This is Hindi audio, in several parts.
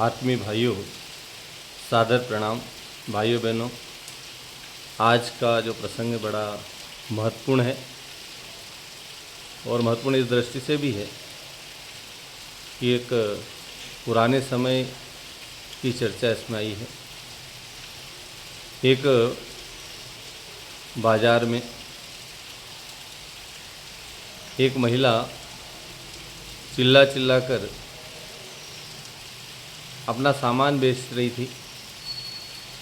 आत्मीय भाइयों, सादर प्रणाम। भाइयों बहनों, आज का जो प्रसंग बड़ा महत्वपूर्ण है और महत्वपूर्ण इस दृष्टि से भी है कि एक पुराने समय की चर्चा इसमें आई है। एक बाजार में एक महिला चिल्ला चिल्ला कर अपना सामान बेच रही थी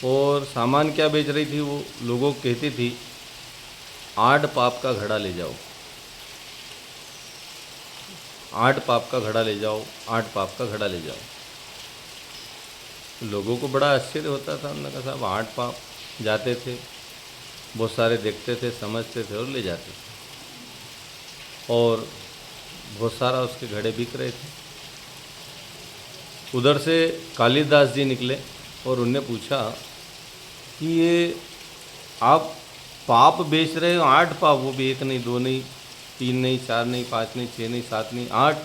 और सामान क्या बेच रही थी, वो लोगों को कहती थी 8 पाप का घड़ा ले जाओ, 8 पाप का घड़ा ले जाओ, 8 पाप का घड़ा ले जाओ। लोगों को बड़ा आश्चर्य होता था। उन्होंने कहा साहब 8 पाप जाते थे, बहुत सारे देखते थे, समझते थे और ले जाते थे और बहुत सारा उसके घड़े बिक रहे थे। उधर से कालिदास जी निकले और उनने पूछा कि ये आप पाप बेच रहे हो, 8 पाप, वो भी 1 नहीं, 2 नहीं, 3 नहीं, 4 नहीं, 5 नहीं, 6 नहीं, 7 नहीं, 8,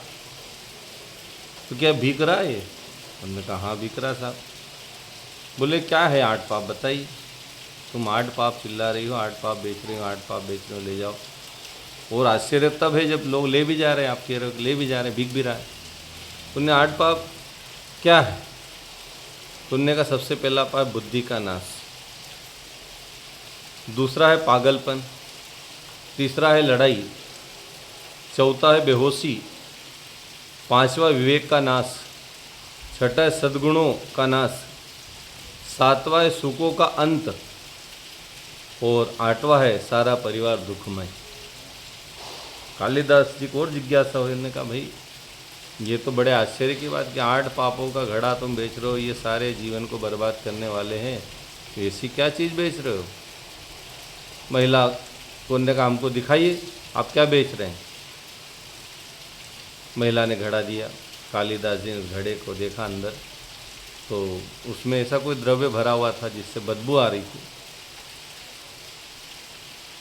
तो क्या बिक रहा है? उन्होंने कहा हाँ बिक रहा साहब। बोले क्या है 8 पाप बताइए। तुम 8 पाप चिल्ला रही हो, 8 पाप बेच रही हो, 8 पाप बेच रहे हो, ले जाओ। और आश्चर्य तब है जब लोग ले भी जा रहे हैं, आप कह रहे हो ले भी जा रहे हैं, बिक भी रहा है। उन्हें 8 पाप क्या है? पुण्य का सबसे पहला पाप बुद्धि का नाश, दूसरा है पागलपन, तीसरा है लड़ाई, चौथा है बेहोशी, पांचवा विवेक का नाश, छठा है सद्गुणों का नाश, सातवां है सुखों का अंत और 8वां है सारा परिवार दुखमय। कालिदास जी को और जिज्ञासा हुई। उन्होंने कहा भाई ये तो बड़े आश्चर्य की बात कि 8 पापों का घड़ा तुम बेच रहे हो, ये सारे जीवन को बर्बाद करने वाले हैं, तो ऐसी क्या चीज़ बेच रहे हो? महिला को ने कहा हमको दिखाइए आप क्या बेच रहे हैं। महिला ने घड़ा दिया। कालिदास जी ने उस घड़े को देखा अंदर, तो उसमें ऐसा कोई द्रव्य भरा हुआ था जिससे बदबू आ रही थी।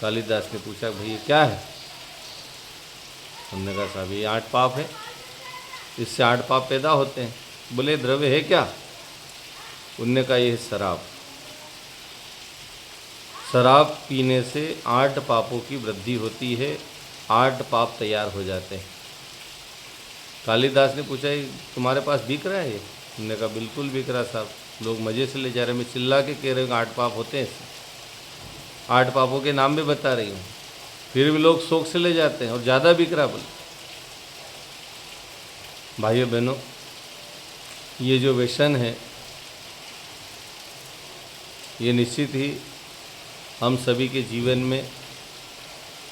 कालिदास ने पूछा भाई ये क्या है? उन्होंने कहा साहब ये 8 पाप है, इससे 8 पाप पैदा होते हैं। बोले द्रव्य है क्या? उनने कहा ये शराब, शराब पीने से 8 पापों की वृद्धि होती है, 8 पाप तैयार हो जाते हैं। कालिदास ने पूछा ये तुम्हारे पास बिक रहा है ये? उन्होंने कहा बिल्कुल बिक रहा साहब, लोग मज़े से ले जा रहे हैं। मैं चिल्ला के कह रहे हूँ 8 पाप होते हैं, 8 पापों के नाम भी बता रही हूँ, फिर भी लोग शौक से ले जाते हैं और ज़्यादा बिक रहा। बोले भाइयों बहनों, ये जो व्यसन है ये निश्चित ही हम सभी के जीवन में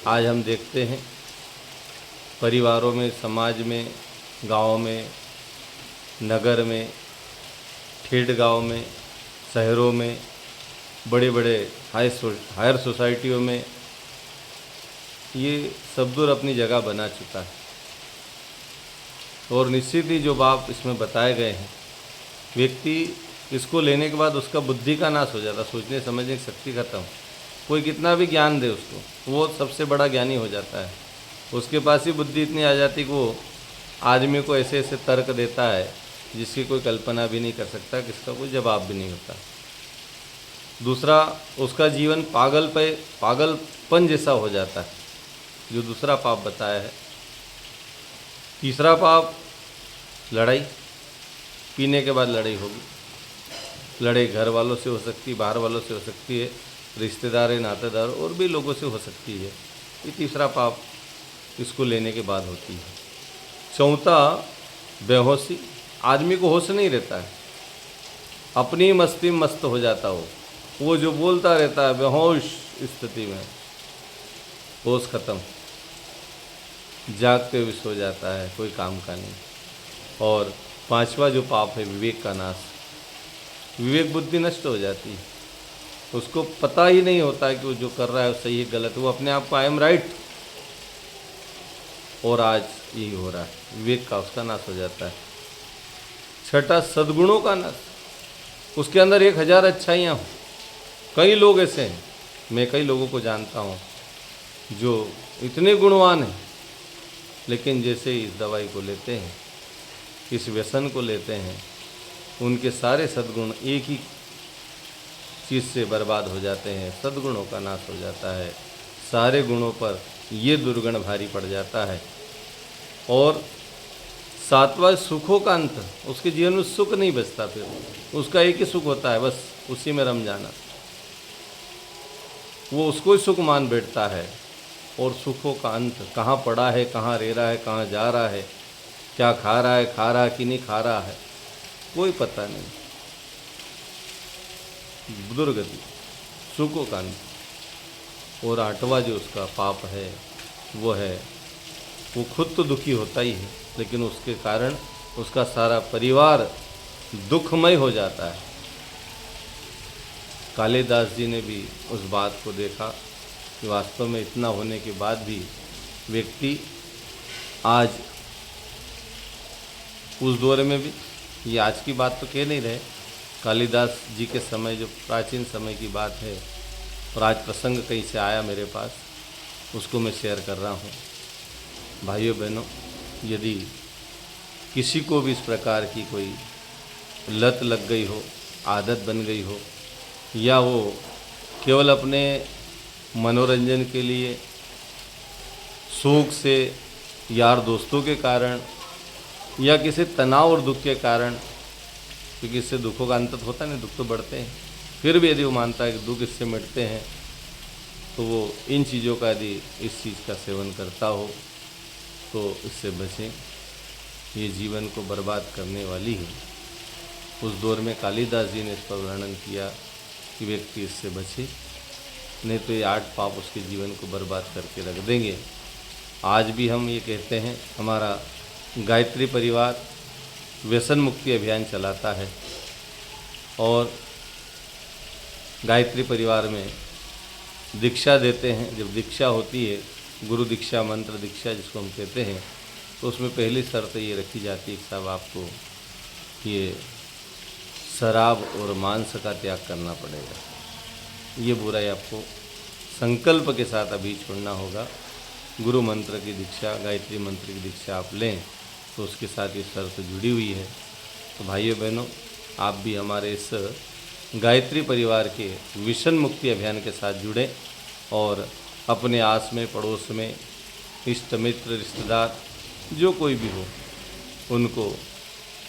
आज हम देखते हैं, परिवारों में, समाज में, गाँव में, नगर में, ठेठ गाँव में, शहरों में, बड़े बड़े हायर सोसाइटियों में ये सब दूर अपनी जगह बना चुका है। और निश्चित ही जो बाप इसमें बताए गए हैं, व्यक्ति इसको लेने के बाद उसका बुद्धि का नाश हो जाता, सोचने समझने की शक्ति खत्म। कोई कितना भी ज्ञान दे उसको, वो सबसे बड़ा ज्ञानी हो जाता है। उसके पास ही बुद्धि इतनी आ जाती कि वो आदमी को ऐसे ऐसे तर्क देता है जिसकी कोई कल्पना भी नहीं कर सकता, किसका कोई जवाब भी नहीं होता। दूसरा, उसका जीवन पागलपन जैसा हो जाता है, जो दूसरा पाप बताया है। तीसरा पाप लड़ाई, पीने के बाद लड़ाई होगी। लड़ाई घर वालों से हो सकती है, बाहर वालों से हो सकती है, रिश्तेदार, नातेदार और भी लोगों से हो सकती है। ये तीसरा पाप इसको लेने के बाद होती है। चौथा बेहोशी, आदमी को होश नहीं रहता है, अपनी मस्ती में मस्त हो जाता हो, वो जो बोलता रहता है बेहोश स्थिति में, होश खत्म, जागते हुए सो जाता है, कोई काम का नहीं। और 5वां जो पाप है विवेक का नाश, विवेक बुद्धि नष्ट हो जाती है, उसको पता ही नहीं होता है कि वो जो कर रहा है वो सही है गलत, वो अपने आप को आई एम राइट, और आज यही हो रहा है, विवेक का उसका नाश हो जाता है। छठा सद्गुणों का नाश, उसके अंदर 1000 अच्छाइयाँ हों। कई लोग ऐसे हैं, मैं कई लोगों को जानता हूँ जो इतने गुणवान हैं, लेकिन जैसे ही इस दवाई को लेते हैं, इस व्यसन को लेते हैं, उनके सारे सद्गुण एक ही चीज़ से बर्बाद हो जाते हैं, सद्गुणों का नाश हो जाता है। सारे गुणों पर ये दुर्गुण भारी पड़ जाता है। और सातवां सुखों का अंत, उसके जीवन में सुख नहीं बचता, फिर उसका एक ही सुख होता है, बस उसी में रम जाना। वो उसको ही सुख मान बैठता है। और सुखों का अंत कहाँ पड़ा है, कहाँ रह रहा है, कहाँ जा रहा है, क्या खा रहा है कि नहीं खा रहा है, कोई पता नहीं। दुर्गति, सुखों का अंत। और आठवां जो उसका पाप है वो है, वो खुद तो दुखी होता ही है, लेकिन उसके कारण उसका सारा परिवार दुखमय हो जाता है। कालिदास जी ने भी उस बात को देखा कि वास्तव में इतना होने के बाद भी व्यक्ति आज उस दौर में भी, ये आज की बात तो कह नहीं रहे, कालिदास जी के समय, जो प्राचीन समय की बात है, और आज प्रसंग कहीं से आया मेरे पास, उसको मैं शेयर कर रहा हूँ। भाइयों बहनों, यदि किसी को भी इस प्रकार की कोई लत लग गई हो, आदत बन गई हो, या वो केवल अपने मनोरंजन के लिए, शौक से, यार दोस्तों के कारण, या किसी तनाव और दुख के कारण, क्योंकि इससे दुखों का अंत होता नहीं, दुख तो बढ़ते हैं, फिर भी यदि वो मानता है कि दुख इससे मिटते हैं, तो वो इन चीज़ों का यदि इस चीज़ का सेवन करता हो तो इससे बचें। ये जीवन को बर्बाद करने वाली है। उस दौर में कालिदास जी ने इस पर वर्णन किया कि व्यक्ति इससे बचे, नहीं तो ये 8 पाप उसके जीवन को बर्बाद करके रख देंगे। आज भी हम ये कहते हैं, हमारा गायत्री परिवार व्यसन मुक्ति अभियान चलाता है, और गायत्री परिवार में दीक्षा देते हैं। जब दीक्षा होती है, गुरु दीक्षा, मंत्र दीक्षा जिसको हम कहते हैं, तो उसमें पहली शर्त ये रखी जाती है कि साहब आपको ये शराब और मांस का त्याग करना पड़ेगा। ये बुराई आपको संकल्प के साथ अभी छोड़ना होगा। गुरु मंत्र की दीक्षा, गायत्री मंत्र की दीक्षा आप लें तो उसके साथ ये शर्त जुड़ी हुई है। तो भाइयों बहनों, आप भी हमारे इस गायत्री परिवार के व्यसन मुक्ति अभियान के साथ जुड़ें, और अपने आस में, पड़ोस में, इष्ट मित्र, रिश्तेदार जो कोई भी हो, उनको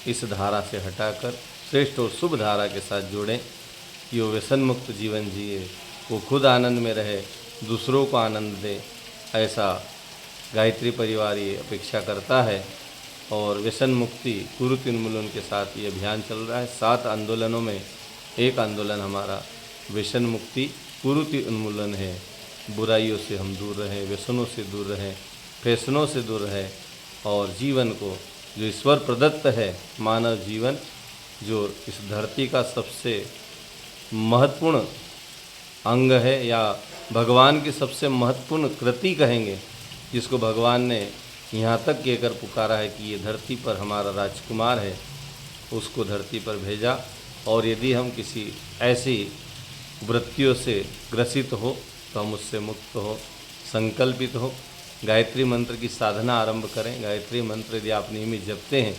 इस धारा से हटाकर श्रेष्ठ और शुभ धारा के साथ जोड़ें कि वो व्यसन मुक्त जीवन जिए, वो खुद आनंद में रहे, दूसरों को आनंद दे। ऐसा गायत्री परिवार ये अपेक्षा करता है। और व्यसन मुक्ति कुरीति उन्मूलन के साथ ये अभियान चल रहा है। 7 आंदोलनों में एक आंदोलन हमारा व्यसन मुक्ति कुरीति उन्मूलन है। बुराइयों से हम दूर रहें, व्यसनों से दूर रहें, फैसनों से दूर रहें, और जीवन को, जो ईश्वर प्रदत्त है मानव जीवन, जो इस धरती का सबसे महत्वपूर्ण अंग है, या भगवान की सबसे महत्वपूर्ण कृति कहेंगे, जिसको भगवान ने यहाँ तक कहकर पुकारा है कि ये धरती पर हमारा राजकुमार है, उसको धरती पर भेजा। और यदि हम किसी ऐसी वृत्तियों से ग्रसित हो तो हम उससे मुक्त हो, संकल्पित हो, गायत्री मंत्र की साधना आरंभ करें। गायत्री मंत्र यदि आप नियमित जपते हैं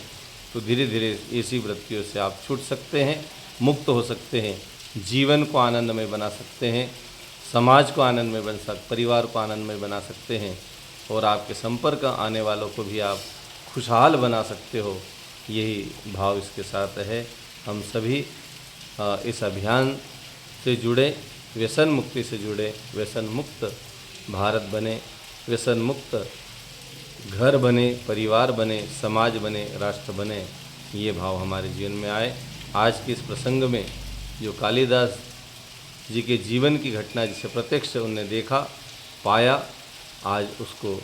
तो धीरे धीरे ऐसी वृत्तियों से आप छूट सकते हैं, मुक्त हो सकते हैं, जीवन को आनंदमय बना सकते हैं, समाज को आनंदमय बन सकते, परिवार को आनंदमय बना सकते हैं, और आपके संपर्क आने वालों को भी आप खुशहाल बना सकते हो। यही भाव इसके साथ है। हम सभी इस अभियान से जुड़े, व्यसन मुक्ति से जुड़े, व्यसन मुक्त भारत बने, व्यसन मुक्त घर बने, परिवार बने, समाज बने, राष्ट्र बने, ये भाव हमारे जीवन में आए। आज के इस प्रसंग में जो कालिदास जी के जीवन की घटना, जिसे प्रत्यक्ष उनने देखा, पाया, आज उसको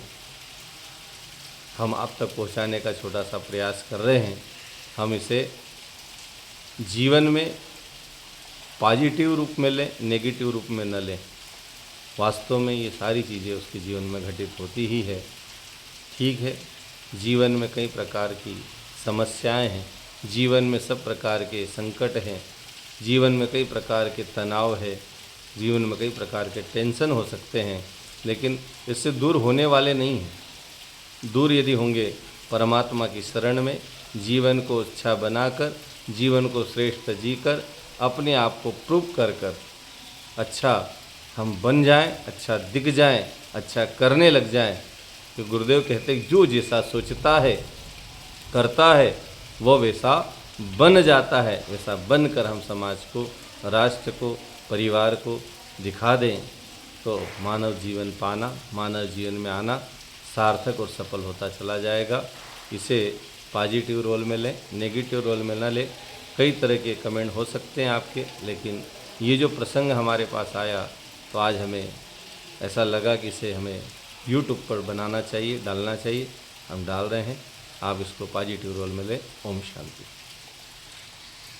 हम आप तक पहुंचाने का छोटा सा प्रयास कर रहे हैं। हम इसे जीवन में पॉजिटिव रूप में लें, नेगेटिव रूप में न लें। वास्तव में ये सारी चीज़ें उसके जीवन में घटित होती ही है। ठीक है, जीवन में कई प्रकार की समस्याएं हैं, जीवन में सब प्रकार के संकट हैं, जीवन में कई प्रकार के तनाव है, जीवन में कई प्रकार के टेंशन हो सकते हैं, लेकिन इससे दूर होने वाले नहीं हैं। दूर यदि होंगे परमात्मा की शरण में, जीवन को अच्छा बनाकर, जीवन को श्रेष्ठ जीकर, अपने आप को प्रूव कर कर अच्छा हम बन जाएं, अच्छा दिख जाएं, अच्छा करने लग जाएं। तो गुरुदेव कहते हैं जो जैसा सोचता है करता है वो वैसा बन जाता है। वैसा बनकर हम समाज को, राष्ट्र को, परिवार को दिखा दें तो मानव जीवन पाना, मानव जीवन में आना सार्थक और सफल होता चला जाएगा। इसे पॉजिटिव रोल में लें, नेगेटिव रोल में ना लें। कई तरह के कमेंट हो सकते हैं आपके, लेकिन ये जो प्रसंग हमारे पास आया तो आज हमें ऐसा लगा कि इसे हमें यूट्यूब पर बनाना चाहिए, डालना चाहिए। हम डाल रहे हैं, आप इसको पॉजिटिव रोल में लें। ओम शांति।